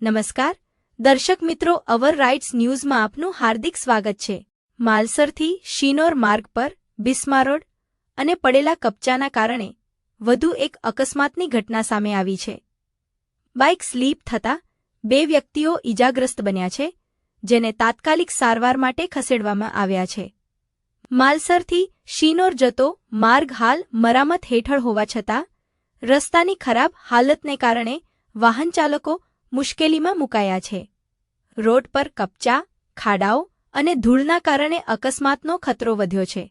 નમસ્કાર દર્શક મિત્રો, અવર રાઇટ્સ ન્યૂઝમાં આપનું હાર્દિક સ્વાગત છે। માલસરથી શિનોર માર્ગ પર બિસ્મા રોડ અને પડેલા કપચાના કારણે વધુ એક અકસ્માતની ઘટના સામે આવી છે। બાઇક સ્લીપ થતાં બે વ્યક્તિઓ ઇજાગ્રસ્ત બન્યા છે, જેને તાત્કાલિક સારવાર માટે ખસેડવામાં આવ્યા છે। માલસરથી શિનોર જતો માર્ગ હાલ મરામત હેઠળ હોવા છતાં રસ્તાની ખરાબ હાલતને કારણે વાહન ચાલકો મુશ્કેલીમાં મુકાયા છે। રોડ પર કપચા, ખાડાઓ અને ધૂળના કારણે અકસ્માતનો ખતરો વધ્યો છે।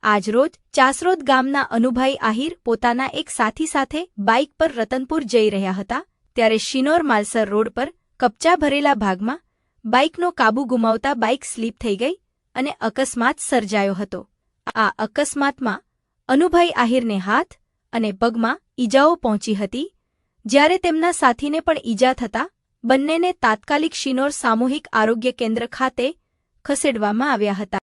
આજરોજ ચાસરોદ ગામના અનુભાઈ આહિર પોતાના એક સાથી સાથે બાઇક પર રતનપુર જઈ રહ્યા હતા, ત્યારે શિનોર માલસર રોડ પર કપચા ભરેલા ભાગમાં બાઇકનો કાબુ ગુમાવતા બાઇક સ્લીપ થઈ ગઈ અને અકસ્માત સર્જાયો હતો। આ અકસ્માતમાં અનુભાઈ આહિરને હાથ અને પગમાં ઈજાઓ પહોંચી હતી, જ્યારે તેમના સાથીને પણ ઈજા થતાં બંનેને તાત્કાલિક શિનોર સામૂહિક આરોગ્ય કેન્દ્ર ખાતે ખસેડવામાં આવ્યા હતા।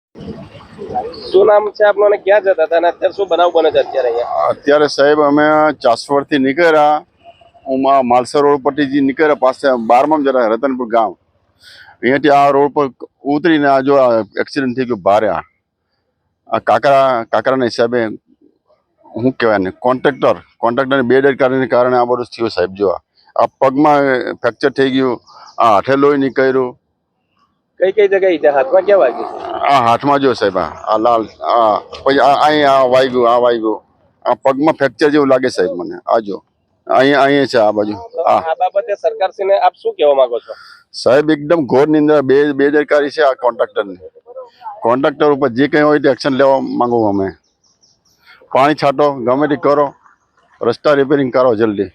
શું નામ છે આપનું અને ક્યાં જતા હતા અને અત્યારે શું બનાવ બને છે અત્યારે અહીંયા? અત્યારે સાહેબ અમે ચાસવડથી નીકળ્યા, હું માલસર રોડ પરથી નીકળ્યા, પાસે 12માં જરા રતનપુર ગામ, અહીંયાથી આ રોડ પર ઉતરીને આ જો એક્સિડન્ટ થઈ ગયો ભારે। આ કાકરાના હિસાબે શું કહેવાય ને, કોન્ટ્રાક્ટરની બેદરકારીને કારણે આ બધું થયું સાહેબ। જો આ પગમાં ફ્રેક્ચર થઈ ગયું, આ હાથે લોહી નીકળ્યું। કઈ કઈ જગ્યાએ ઈજા? હાથમાં ક્યાં વાગ્યું છે? આ હાથમાં જો સાહેબ, આ લાલ, આ પછી અહીં આ વાગ્યું, આ પગમાં ફ્રેક્ચર જેવું લાગે સાહેબ મને। આ જો અહીંયા છે આ બાજુ। આ બાબતે સરકારશ્રીને આપ શું કહેવા માંગો છો? સાહેબ એકદમ ઘોર નિંદા, બેદરકારી છે આ કોન્ટ્રાક્ટરની। કોન્ટ્રાક્ટર ઉપર જે કંઈ હોય તે એક્શન લેવા માંગુ અમે। પાણી છાંટો, ગમે તે કરો, રસ્તા રિપેરિંગ કરો જલ્દી।